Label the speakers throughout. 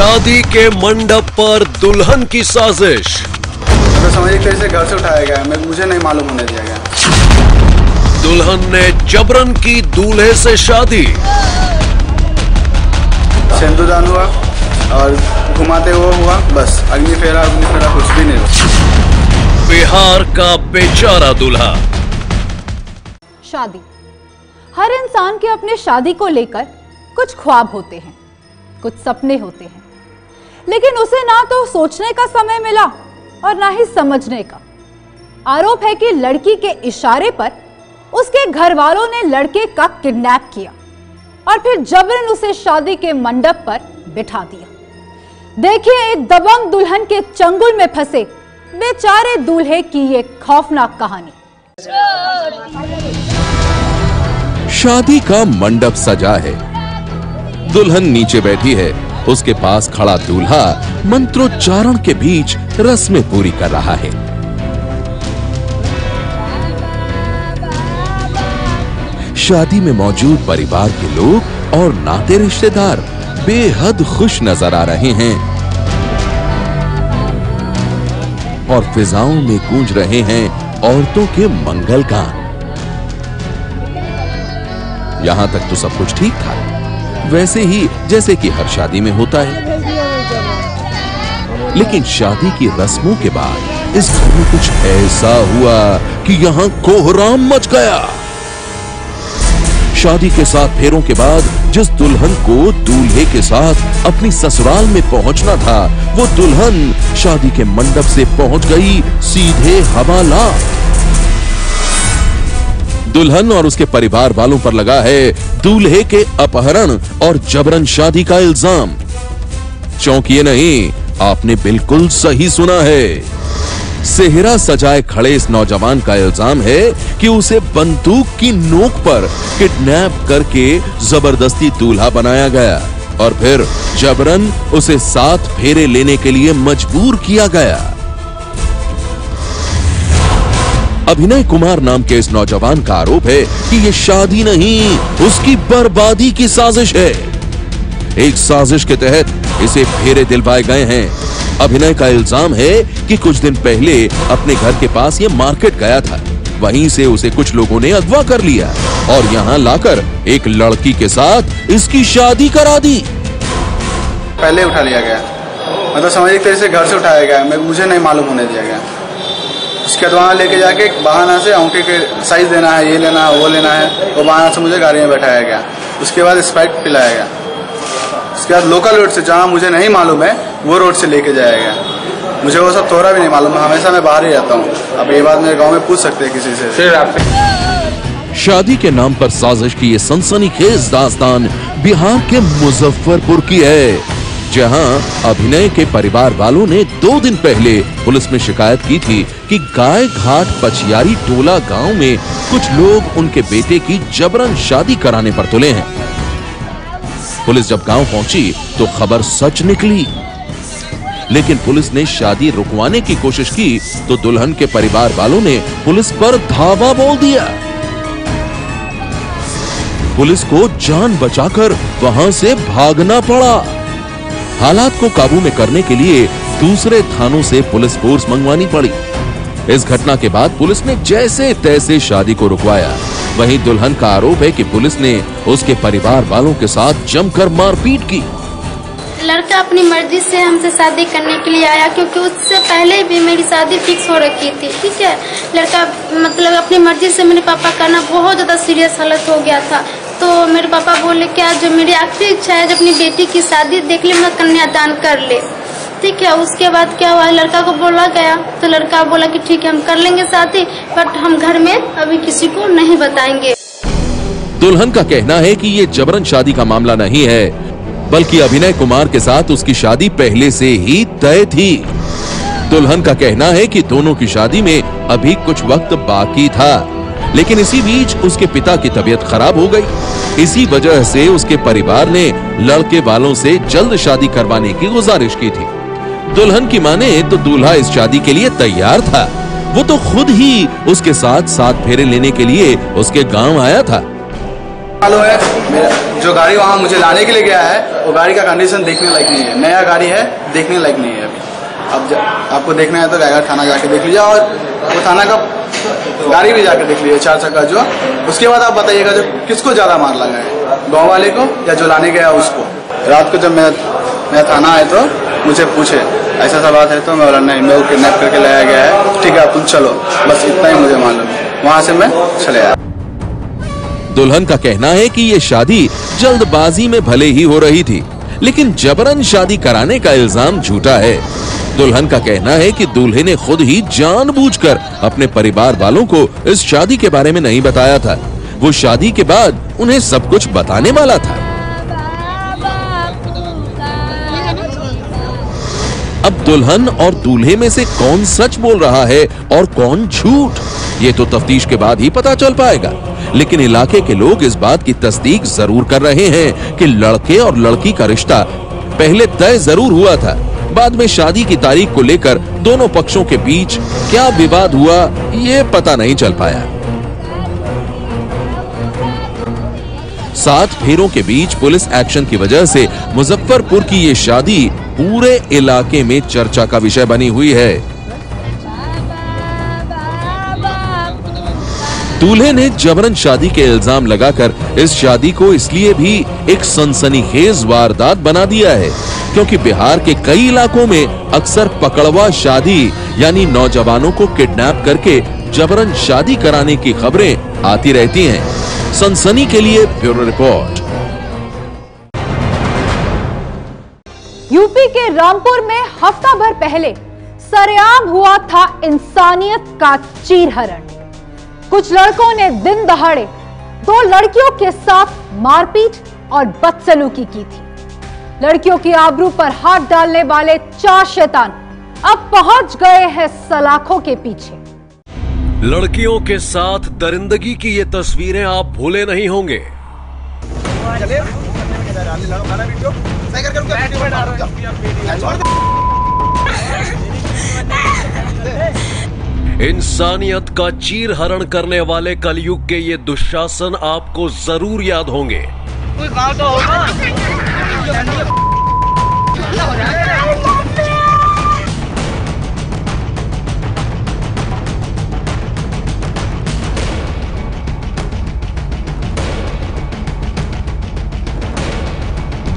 Speaker 1: शादी के मंडप पर दुल्हन की साजिश।
Speaker 2: तो समझिए कैसे घर से उठाया गया, मुझे नहीं मालूम होने दिया गया।
Speaker 1: दुल्हन ने जबरन की दूल्हे से शादी।
Speaker 2: सिंदूरदान हुआ और घुमाते हुआ, बस अग्नि फेरा कुछ भी नहीं हुआ।
Speaker 1: बिहार का बेचारा दूल्हा।
Speaker 3: शादी, हर इंसान के अपने शादी को लेकर कुछ ख्वाब होते हैं, कुछ सपने होते हैं, लेकिन उसे ना तो सोचने का समय मिला और ना ही समझने का। आरोप है कि लड़की के इशारे पर उसके घर वालों ने लड़के का किडनैप किया और फिर जबरन उसे शादी के मंडप पर बिठा दिया। देखिए एक दबंग दुल्हन के चंगुल में फंसे बेचारे दूल्हे की ये खौफनाक कहानी।
Speaker 4: शादी का मंडप सजा है, दुल्हन नीचे बैठी है, उसके पास खड़ा दूल्हा मंत्रोच्चारण के बीच रस्में पूरी कर रहा है। शादी में मौजूद परिवार के लोग और नाते रिश्तेदार बेहद खुश नजर आ रहे हैं और फिजाओं में गूंज रहे हैं औरतों के मंगल गान। यहां तक तो सब कुछ ठीक था, वैसे ही जैसे कि हर शादी में होता है। लेकिन शादी की रस्मों के बाद इस घर में कुछ ऐसा हुआ कि यहां कोहराम मच गया। शादी के 7 फेरों के बाद जिस दुल्हन को दूल्हे के साथ अपनी ससुराल में पहुंचना था, वो दुल्हन शादी के मंडप से पहुंच गई सीधे हवाला। दुल्हन और उसके परिवार वालों पर लगा है दूल्हे के अपहरण और जबरन शादी का इल्जाम। चौंकिए नहीं, आपने बिल्कुल सही सुना है। सेहरा सजाए खड़े इस नौजवान का इल्जाम है कि उसे बंदूक की नोक पर किडनैप करके जबरदस्ती दूल्हा बनाया गया और फिर जबरन उसे 7 फेरे लेने के लिए मजबूर किया गया। अभिनय कुमार नाम के इस नौजवान का आरोप है कि यह शादी नहीं, उसकी बर्बादी की साजिश है। एक साजिश के तहत इसे फेरे दिलवाए गए हैं। अभिनय का इल्जाम है कि कुछ दिन पहले अपने घर के पास ये मार्केट गया था, वहीं से उसे कुछ लोगों ने अगवा कर लिया और यहाँ लाकर एक लड़की के साथ इसकी शादी करा दी।
Speaker 2: पहले उठा लिया गया, मतलब समझिए कैसे घर से उठाया गया, मुझे नहीं मालूम होने दिया गया। उसके बाद वहाँ लेके जाके बहाना से अंगूठे के साइज देना है, ये लेना है, वो लेना है, वो बहाना से मुझे गाड़ी में बैठाया गया। उसके बाद स्प्राइट पिलाया गया। उसके बाद लोकल रोड से, जहाँ मुझे नहीं मालूम है वो रोड से लेके जाया गया। मुझे वो सब थोड़ा भी नहीं मालूम, हमेशा मैं बाहर ही रहता हूँ। अब ये बात मेरे गाँव में पूछ सकते हैं किसी से।
Speaker 4: शादी के नाम पर साजिश की ये सनसनीखेज दास्तान बिहार के मुजफ्फरपुर की है, जहां अभिनय के परिवार वालों ने 2 दिन पहले पुलिस में शिकायत की थी कि गाय घाट पचियारी टोला गांव में कुछ लोग उनके बेटे की जबरन शादी कराने पर तुले हैं। पुलिस जब गांव पहुंची तो खबर सच निकली, लेकिन पुलिस ने शादी रुकवाने की कोशिश की तो दुल्हन के परिवार वालों ने पुलिस पर धावा बोल दिया। पुलिस को जान बचाकर वहां से भागना पड़ा। हालात को काबू में करने के लिए दूसरे थानों से पुलिस फोर्स मंगवानी पड़ी। इस घटना के बाद पुलिस ने जैसे तैसे शादी को रुकवाया। वहीं दुल्हन का आरोप है कि पुलिस ने उसके परिवार वालों के साथ जमकर मारपीट की।
Speaker 5: लड़का अपनी मर्जी से हमसे शादी करने के लिए आया, क्योंकि उससे पहले भी मेरी शादी फिक्स हो रखी थी। ठीक है, लड़का मतलब अपनी मर्जी से मेरे पापा का ना बहुत ज्यादा सीरियस हालत हो गया था, तो मेरे पापा बोले क्या जो मेरी आखिरी इच्छा है, जब अपनी बेटी की शादी देख ले, मैं कन्यादान कर ले। ठीक है, उसके बाद क्या हुआ, लड़का को बोला गया तो लड़का बोला कि ठीक है हम कर लेंगे शादी, बट हम घर में अभी किसी को नहीं बताएंगे।
Speaker 4: दुल्हन का कहना है कि ये जबरन शादी का मामला नहीं है, बल्कि अभिनय कुमार के साथ उसकी शादी पहले से ही तय थी। दुल्हन का कहना है कि दोनों की शादी में अभी कुछ वक्त बाकी था, लेकिन इसी बीच उसके पिता की तबीयत खराब हो गई। इसी वजह से उसके परिवार ने लड़के वालों से जल्द शादी करवाने की गुजारिश की थी। दुल्हन की माने तो दूल्हा इस शादी के लिए तैयार था। वो तो खुद ही उसके साथ 7 फेरे लेने के लिए उसके गांव आया था।
Speaker 2: मालूम है जो गाड़ी वहाँ मुझे लाने के लिए गया है वो गाड़ी का कंडीशन देखने लायक नहीं है, नया गाड़ी है, देखने लायक नहीं है अभी। अब आपको देखना है तो रायगढ़ थाना जाके देख लीजिए और वो थाना का गाड़ी भी जाके देख लीजिए 4 चक्का जो। उसके बाद आप बताइएगा जो किसको ज़्यादा मार लगा है, गाँव वाले को या जो लाने गया उसको। रात को जब मैं थाना आए तो मुझे पूछे ऐसा सा बात है तो मैं बोला नहीं, मेरे को किडनैप करके लाया गया है, ठीक है तुम चलो, बस इतना ही मुझे मालूम। वहाँ से मैं चले आया।
Speaker 4: दुल्हन का कहना है कि ये शादी जल्दबाजी में भले ही हो रही थी, लेकिन जबरन शादी कराने का इल्जाम झूठा है। दुल्हन का कहना है कि दूल्हे ने खुद ही जानबूझकर अपने परिवार वालों को इस शादी के बारे में नहीं बताया था। वो शादी के बाद उन्हें सब कुछ बताने वाला था। अब दुल्हन और दूल्हे में से कौन सच बोल रहा है और कौन झूठ, ये तो तफ्तीश के बाद ही पता चल पाएगा। लेकिन इलाके के लोग इस बात की तस्दीक जरूर कर रहे हैं कि लड़के और लड़की का रिश्ता पहले तय जरूर हुआ था, बाद में शादी की तारीख को लेकर दोनों पक्षों के बीच क्या विवाद हुआ ये पता नहीं चल पाया। 7 फेरों के बीच पुलिस एक्शन की वजह से मुजफ्फरपुर की ये शादी पूरे इलाके में चर्चा का विषय बनी हुई है। दूल्हे ने जबरन शादी के इल्जाम लगाकर इस शादी को इसलिए भी एक सनसनीखेज वारदात बना दिया है क्योंकि बिहार के कई इलाकों में अक्सर पकड़वा शादी यानी नौजवानों को किडनैप करके जबरन शादी कराने की खबरें आती रहती हैं। सनसनी के लिए ब्यूरो रिपोर्ट।
Speaker 3: यूपी के रामपुर में हफ्ता भर पहले सरेआम हुआ था इंसानियत का चीरहरण। कुछ लड़कों ने दिन दहाड़े 2 लड़कियों के साथ मारपीट और बदसलूकी की थी। लड़कियों की आबरू पर हाथ डालने वाले 4 शैतान अब पहुंच गए हैं सलाखों के पीछे।
Speaker 1: लड़कियों के साथ दरिंदगी की ये तस्वीरें आप भूले नहीं होंगे। इंसानियत का चीरहरण करने वाले कलयुग के ये दुशासन आपको जरूर याद होंगे।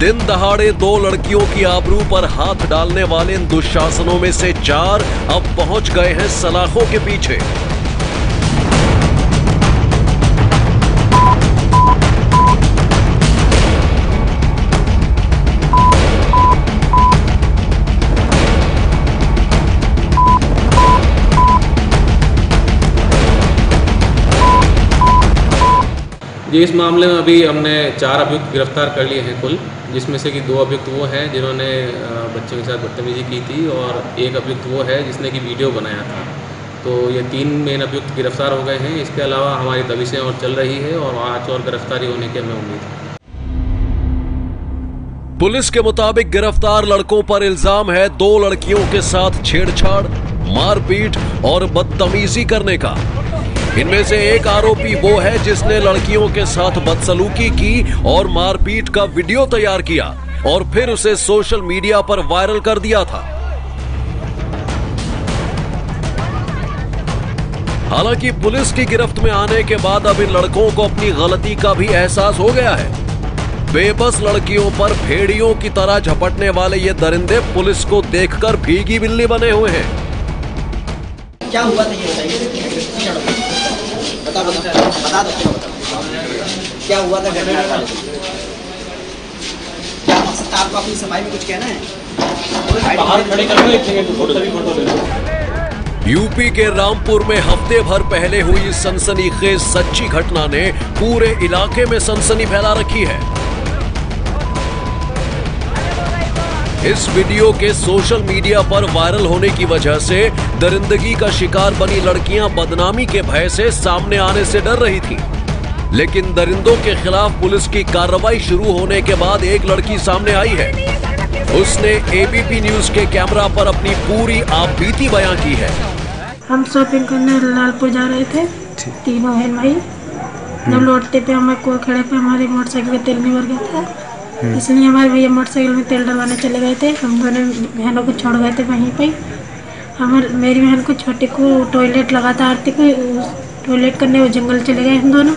Speaker 1: दिन दहाड़े 2 लड़कियों की आबरू पर हाथ डालने वाले इन दुशासनों में से 4 अब पहुंच गए हैं सलाखों के पीछे।
Speaker 6: जी, इस मामले में अभी हमने 4 अभियुक्त गिरफ्तार कर लिए हैं कुल, जिसमें से कि 2 अभियुक्त वो हैं जिन्होंने बच्चों के साथ बदतमीजी की थी और 1 अभियुक्त वो है जिसने कि वीडियो बनाया था। तो ये 3 मेन अभियुक्त गिरफ्तार हो गए हैं। इसके अलावा हमारी दबिशें और चल रही है और आज और गिरफ्तारी होने की हमें उम्मीद है।
Speaker 1: पुलिस के मुताबिक गिरफ्तार लड़कों पर इल्जाम है 2 लड़कियों के साथ छेड़छाड़, मारपीट और बदतमीजी करने का। इनमें से एक आरोपी वो है जिसने लड़कियों के साथ बदसलूकी की और मारपीट का वीडियो तैयार किया और फिर उसे सोशल मीडिया पर वायरल कर दिया था। हालांकि पुलिस की गिरफ्त में आने के बाद अब इन लड़कों को अपनी गलती का भी एहसास हो गया है। बेबस लड़कियों पर भेड़ियों की तरह झपटने वाले ये दरिंदे पुलिस को देखकर भीगी बिल्ली बने हुए हैं।
Speaker 7: क्या हुआ था ये बताइए। बता दो क्या हुआ था घटना का, क्या मकसद था आपको अपनी सफाई में कुछ कहना है? बाहर खड़े कर लो, एक सेकंड फोटो ले लो।
Speaker 1: यूपी के रामपुर में हफ्ते भर पहले हुई सनसनीखेज सच्ची घटना ने पूरे इलाके में सनसनी फैला रखी है। इस वीडियो के सोशल मीडिया पर वायरल होने की वजह से दरिंदगी का शिकार बनी लड़कियां बदनामी के भय से सामने आने से डर रही थी। लेकिन दरिंदों के खिलाफ पुलिस की कार्रवाई शुरू होने के बाद एक लड़की सामने आई है। उसने एबीपी न्यूज के कैमरा पर अपनी पूरी आपबीती बयां की है।
Speaker 8: हम शॉपिंग करने लालपुर जा रहे थे, तीनों बहन भाई। जब लौटते पे हमें कोई खड़े पे हमारी मोटरसाइकिल का तेल नहीं भर गया था, इसलिए हमारे भैया मोटरसाइकिल में तेल डलवाने चले गए थे। हम दोनों बहनों को छोड़ गए थे वहीं पे। मेरी बहन को छोटे को टॉयलेट लगा था, आरती को टॉयलेट करने वो जंगल चले गए हम दोनों।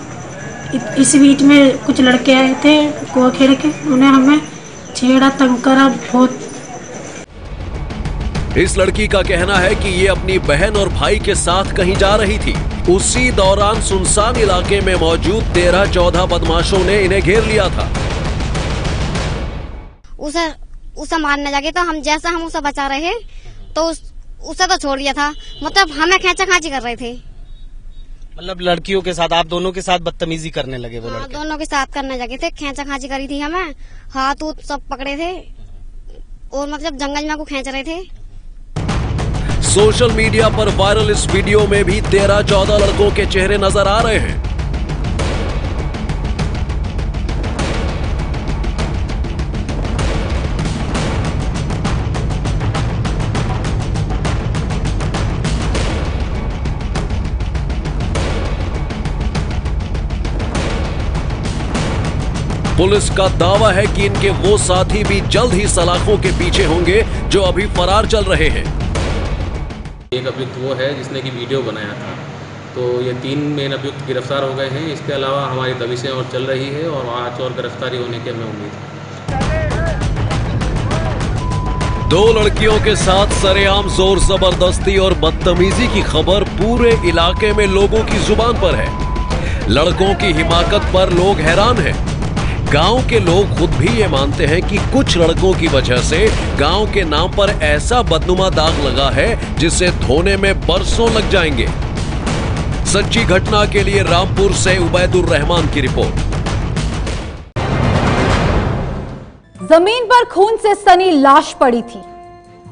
Speaker 8: इस बीच में कुछ लड़के आए थे कुआ खेल के, उन्हें हमें छेड़ा तंग करा बहुत।
Speaker 1: इस लड़की का कहना है कि ये अपनी बहन और भाई के साथ कहीं जा रही थी। उसी दौरान सुनसान इलाके में मौजूद 13-14 बदमाशों ने इन्हें घेर लिया था।
Speaker 9: उसे मारने लगे तो हम उसे बचा रहे तो उसे तो छोड़ दिया था, मतलब हमें खेचा खाची कर रहे थे।
Speaker 7: मतलब लड़कियों के साथ, आप दोनों के साथ बदतमीजी करने लगे वो लड़के?
Speaker 9: दोनों के साथ करने लगे थे, खेचा खाची करी थी हमें, हाथ सब पकड़े थे और मतलब जंगल में को खींच रहे थे।
Speaker 1: सोशल मीडिया पर वायरल इस वीडियो में भी 13-14 लड़कों के चेहरे नजर आ रहे हैं। पुलिस का दावा है कि इनके वो साथी भी जल्द ही सलाखों के पीछे होंगे जो अभी फरार चल रहे हैं।
Speaker 6: एक अभियुक्त वो है जिसने की वीडियो बनाया था, तो ये 3 मेन अभियुक्त गिरफ्तार हो गए हैं। इसके अलावा हमारी दबिशें और चल रही है और आज और गिरफ्तारी होने की हमें उम्मीद है।
Speaker 1: 2 लड़कियों के साथ सरेआम जोर जबरदस्ती और बदतमीजी की खबर पूरे इलाके में लोगों की जुबान पर है। लड़कों की हिमाकत पर लोग हैरान हैं। गांव के लोग खुद भी ये मानते हैं कि कुछ लड़कों की वजह से गांव के नाम पर ऐसा बदनुमा दाग लगा है जिसे धोने में बरसों लग जाएंगे। सच्ची घटना के लिए रामपुर से उबैदुर रहमान की रिपोर्ट।
Speaker 3: जमीन पर खून से सनी लाश पड़ी थी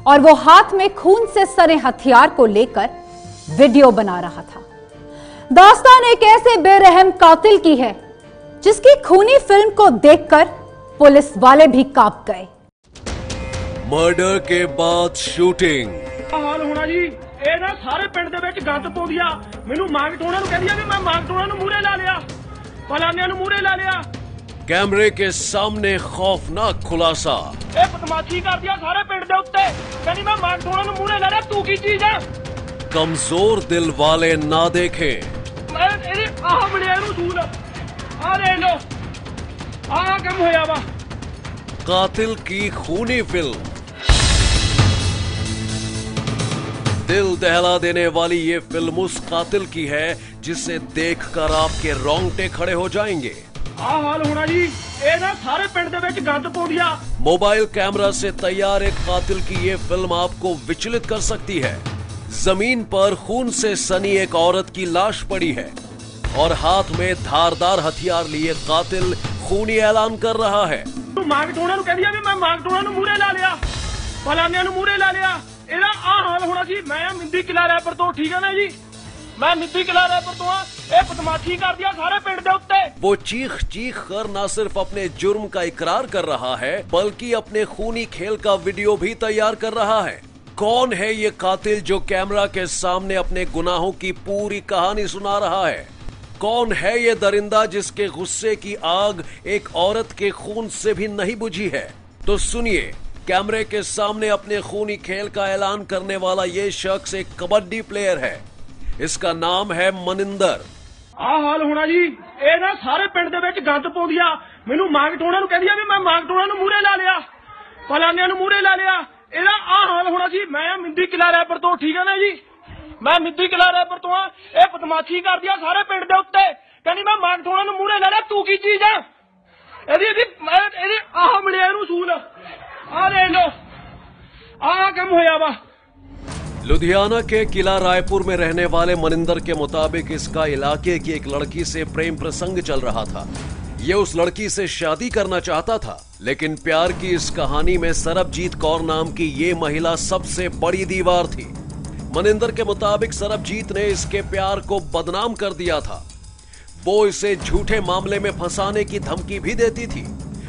Speaker 3: और वो हाथ में खून से सने हथियार को लेकर वीडियो बना रहा था। दास्तान एक ऐसे बेरहम कातिल की है जिसकी खूनी फिल्म को देखकर पुलिस वाले भी कांप गए।
Speaker 1: मर्डर के बाद शूटिंग।
Speaker 10: हाल होना जी, ਇਹ ਨਾ ਸਾਰੇ ਪਿੰਡ ਦੇ ਵਿੱਚ ਗੰਦ ਪਾਉਂਦੀ ਆ। ਮੈਨੂੰ ਮੰਗ ਟੋਣਾ ਨੂੰ ਕਹਿੰਦੀ ਆ ਵੀ ਮੈਂ ਮੰਗ ਟੋਣਾ ਨੂੰ ਮੂਹਰੇ ਲਾ ਲਿਆ, ਫਲਾਨਿਆਂ ਨੂੰ ਮੂਹਰੇ ਲਾ ਲਿਆ।
Speaker 1: कैमरे के सामने खौफनाक खुलासा।
Speaker 10: ਇਹ ਬਦਮਾਸ਼ੀ ਕਰਦੀ ਆ ਸਾਰੇ ਪਿੰਡ ਦੇ ਉੱਤੇ, ਕਹਿੰਦੀ ਮੈਂ ਮੰਗ ਟੋਣਾ ਨੂੰ ਮੂਹਰੇ ਲਾ ਲਿਆ। ਤੂੰ ਕੀ ਚੀਜ਼ ਆ?
Speaker 1: कमजोर दिल वाले ना देखें।
Speaker 10: ਮੈਂ ਇਹਦੀ ਆਹ ਮਿਲਿਆ ਇਹਨੂੰ ਸੂਲ ਆ ਲੈ ਲੋ, ਆਹ ਕੰਮ ਹੋਇਆ ਵਾ।
Speaker 1: कातिल की खूनी फिल्म। दिल दहला देने वाली ये फिल्म उस कातिल की है जिसे देखकर आपके रोंगटे खड़े हो जाएंगे।
Speaker 10: ਆਹ ਹਾਲ ਹੋਣਾ ਜੀ, ਇਹ ਨਾ ਸਾਰੇ ਪਿੰਡ ਦੇ ਵਿੱਚ ਗੰਦ ਪਾਉਂਦੀ ਆ।
Speaker 1: मोबाइल कैमरा से तैयार एक कातिल की ये फिल्म आपको विचलित कर सकती है। जमीन पर खून से सनी एक औरत की लाश पड़ी है और हाथ में धारदार हथियार लिए कातिल खूनी ऐलान कर रहा है।
Speaker 10: ਤੂੰ ਮੰਗ ਟੋਣਾ ਨੂੰ ਕਹਿੰਦੀ ਆ ਵੀ ਮੈਂ ਮੰਗ ਟੋਣਾ ਨੂੰ ਮੂਹਰੇ ਲਾ ਲਿਆ, ਫਲਾਨਿਆਂ ਨੂੰ ਮੂਹਰੇ ਲਾ ਲਿਆ। ਇਹਦਾ ਆਹ ਹਾਲ ਹੋਣਾ ਸੀ। ਮੈਂ ਮਿੰਦੀ ਕਿਲਾ ਰੈਪਰ ਤੋਂ, ਠੀਕ ਹੈ ਨਾ ਜੀ, मैं मिट्टी किला रैपर तो बदमाशी कर दिया सारे पिंड दे उत्ते।
Speaker 1: वो चीख चीख कर न सिर्फ अपने जुर्म का इकरार कर रहा है बल्कि अपने खूनी खेल का वीडियो भी तैयार कर रहा है। कौन है ये कातिल जो कैमरा के सामने अपने गुनाहों की पूरी कहानी सुना रहा है? कौन है ये दरिंदा जिसके गुस्से की आग एक औरत के खून से भी नहीं बुझी है? तो सुनिए, कैमरे के सामने अपने खूनी खेल का ऐलान करने वाला ये शख्स एक कबड्डी प्लेयर है। इसका नाम है मनिंदर।
Speaker 10: ਆਹ ਹਾਲ ਹੋਣਾ ਜੀ, ਇਹ ਨਾ ਸਾਰੇ ਪਿੰਡ ਦੇ ਵਿੱਚ ਗੰਦ ਪਾਉਂਦੀ ਆ। ਮੈਨੂੰ ਮੰਗ ਟੋਣਾ ਨੂੰ ਕਹਿੰਦੀ ਆ ਵੀ ਮੈਂ ਮੰਗ ਟੋਣਾ ਨੂੰ ਮੂਹਰੇ ਲਾ ਲਿਆ, ਫਲਾਨਿਆਂ ਨੂੰ ਮੂਹਰੇ ਲਾ ਲਿਆ। ਇਹਦਾ ਆਹ ਹਾਲ ਹੋਣਾ ਸੀ। ਮੈਂ ਮਿੰਦੀ ਕਿਲਾ ਰੈਪਰ ਤੋਂ, ਠੀਕ ਹੈ ਨਾ ਜੀ, ਮੈਂ ਮਿੰਦੀ ਕਿਲਾ ਰੈਪਰ ਤੋਂ ਆ। ਇਹ ਬਦਮਾਸ਼ੀ ਕਰਦੀ ਆ ਸਾਰੇ ਪਿੰਡ ਦੇ ਉੱਤੇ, ਕਹਿੰਦੀ ਮੈਂ ਮੰਗ ਟੋਣਾ ਨੂੰ ਮੂਹਰੇ ਲਾ ਲਿਆ। ਤੂੰ ਕੀ ਚੀਜ਼ ਆ? ਇਹਦੀ ਆਹ ਮਿਲਿਆ ਇਹਨੂੰ ਸੂਲ, ਆਹ ਲੈ ਲੋ, ਆਹ ਕੰਮ ਹੋਇਆ ਵਾ।
Speaker 1: लुधियाना के किला रायपुर में रहने वाले मनिंदर के मुताबिक इसका इलाके की एक लड़की से प्रेम प्रसंग चल रहा था। ये उस लड़की से शादी करना चाहता था, लेकिन प्यार की इस कहानी में सरबजीत कौर नाम की ये महिला सबसे बड़ी दीवार थी। मनिंदर के मुताबिक सरबजीत ने इसके प्यार को बदनाम कर दिया था। वो इसे झूठे मामले में फंसाने की धमकी भी देती थी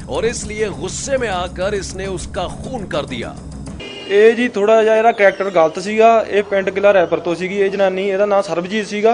Speaker 1: और इसलिए गुस्से में आकर इसने उसका खून कर दिया।
Speaker 11: ਇਹ ਜੀ ਥੋੜਾ ਜਿਹਾ ਇਹਦਾ ਕੈਰੈਕਟਰ ਗਲਤ ਸੀਗਾ। ਇਹ ਪਿੰਡ ਕਿਲਾ ਰੈਪਰ ਤੋਂ ਸੀਗੀ ਇਹ ਜਨਾਨੀ। ਇਹਦਾ ਨਾਮ ਸਰਬਜੀਤ ਸੀਗਾ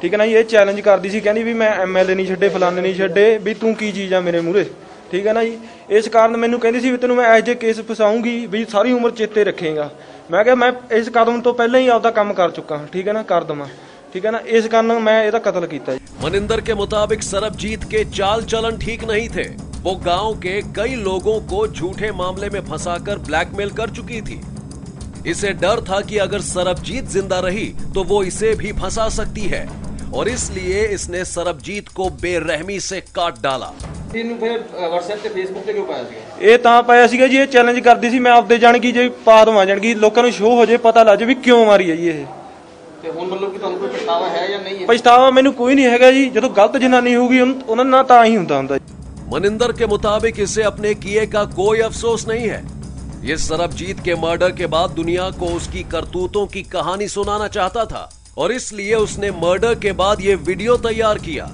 Speaker 10: ठीक है ना। ये चैलेंज करती सी, कहनी भी मैं MLA नहीं छड्डे, फलाने नहीं छड्डे, भी तू की चीज़ आ मेरे मूहरे, ठीक है ना जी। इस कारण मैनू कहती सी भी तेनों मैं ਇਹੋ ਜਿਹੇ केस फसाऊंगी भी सारी उम्र चेते रखेगा। मैं क्या मैं इस कदम तो पहले ही आपका काम कर चुका, ठीक है ना, कर दवा, ठीक है ना। इस कारण मैं ਇਹਦਾ कत्ल किया।
Speaker 1: मनिंदर के मुताबिक सरबजीत के चाल चलन ठीक नहीं थे। वो गांव के कई लोगों को झूठे मामले में फंसाकर ब्लैकमेल कर चुकी थी। इसे डर था कि अगर सरबजीत जिंदा रही तो वो इसे भी फंसा सकती है, और इसलिए इसने सरबजीत को बेरहमी से काट डाला।
Speaker 10: ਇਹ ਤਾਂ ਪਾਇਆ ਸੀਗਾ ਜੀ, ਇਹ ਚੈਲੰਜ ਕਰਦੀ ਸੀ ਮੈਂ ਆਪਦੇ ਜਾਣ ਕੀ ਜੇ ਪਾ ਦਵਾਂ, ਜਾਣ ਕੀ ਲੋਕਾਂ ਨੂੰ ਸ਼ੋਅ ਹੋ ਜੇ, ਪਤਾ ਲੱਗ ਜੇ ਵੀ ਕਿਉਂ ਮਾਰੀ ਹੈ ਜੀ ਇਹ।
Speaker 7: ਤੇ ਹੁਣ ਮਤਲਬ ਕਿ ਤੁਹਾਨੂੰ ਕੋਈ ਪਛਤਾਵਾ ਹੈ ਜਾਂ ਨਹੀਂ ਹੈ?
Speaker 10: ਪਛਤਾਵਾ ਮੈਨੂੰ ਕੋਈ ਨਹੀਂ ਹੈਗਾ ਜੀ, ਜਦੋਂ ਗਲਤ ਜਨਾਨੀ ਹੋਊਗੀ ਉਹਨਾਂ ਨਾਲ ਤਾਂ ਹੀ ਹੁੰਦਾ।
Speaker 1: मनिंदर के मुताबिक इसे अपने किए का कोई अफसोस नहीं है। ये सरबजीत के मर्डर के बाद दुनिया को उसकी करतूतों की कहानी सुनाना चाहता था, और इसलिए उसने मर्डर के बाद ये वीडियो तैयार किया।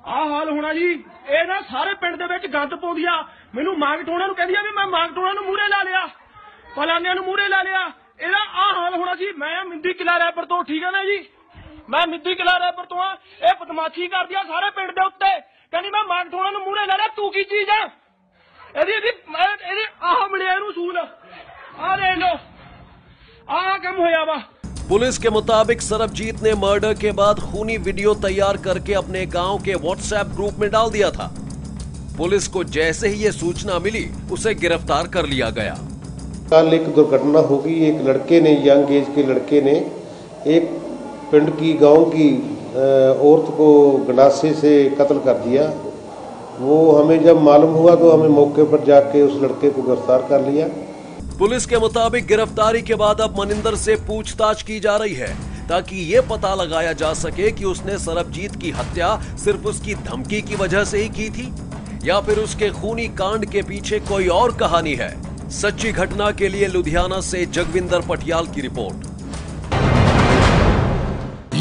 Speaker 10: ਆ ਹਾਲ ਹੋਣਾ ਜੀ, ਇਹ ਨਾ ਸਾਰੇ ਪਿੰਡ ਦੇ ਵਿੱਚ ਗੰਦ ਪਾਉਂਦੀ ਆ, ਮੈਨੂੰ ਮਾਂਗਟੋਣਾ ਨੂੰ ਕਹਿੰਦੀ ਆ ਵੀ ਮੈਂ ਮਾਂਗਟੋਣਾ ਨੂੰ ਮੂਹਰੇ ਲਾ ਲਿਆ, ਫਲਾਨਿਆਂ ਨੂੰ ਮੂਹਰੇ ਲਾ ਲਿਆ। ਇਹਦਾ ਆ ਹਾਲ ਹੋਣਾ ਜੀ। ਮੈਂ ਮਿੰਦੀ ਕਿਲਾ ਰੈਪਰ ਤੋਂ, ਠੀਕ ਹੈ ਨਾ ਜੀ, ਮੈਂ ਮਿੰਦੀ ਕਿਲਾ ਰੈਪਰ ਤੋਂ ਆ। ਇਹ ਬਦਮਾਸ਼ੀ ਕਰਦੀ ਆ ਸਾਰੇ ਪਿੰਡ ਦੇ ਉੱਤੇ, ਕਹਿੰਦੀ ਮੈਂ ਮਾਂਗਟੋਣਾ ਨੂੰ ਮੂਹਰੇ ਲਾ ਲਿਆ, ਤੂੰ ਕੀ ਚੀਜ਼ ਆ? ਇਹਦੀ ਆਹ ਮਿਲਿਆ ਇਹਨੂੰ ਸੂਲ, ਆ ਦੇਖ ਲੋ, ਆਹ ਕੰਮ ਹੋਇਆ ਵਾ।
Speaker 1: पुलिस के मुताबिक सरबजीत ने मर्डर के बाद खूनी वीडियो तैयार करके अपने गांव के व्हाट्सएप ग्रुप में डाल दिया था। पुलिस को जैसे ही ये सूचना मिली उसे गिरफ्तार कर लिया गया।
Speaker 11: कल एक दुर्घटना होगी, एक लड़के ने, यंग एज के लड़के ने एक पिंड की गांव की औरत को गंडासे से कत्ल कर दिया। वो हमें जब मालूम हुआ तो हमें मौके पर जाके उस लड़के को गिरफ्तार कर लिया।
Speaker 1: पुलिस के मुताबिक गिरफ्तारी के बाद अब मनिंदर से पूछताछ की जा रही है, ताकि ये पता लगाया जा सके कि उसने सरबजीत की हत्या सिर्फ उसकी धमकी की वजह से ही की थी, या फिर उसके खूनी कांड के पीछे कोई और कहानी है। सच्ची घटना के लिए लुधियाना से जगविंदर पटियाल की रिपोर्ट।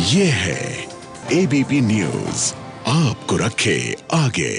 Speaker 12: ये है ABP न्यूज, आपको रखे आगे।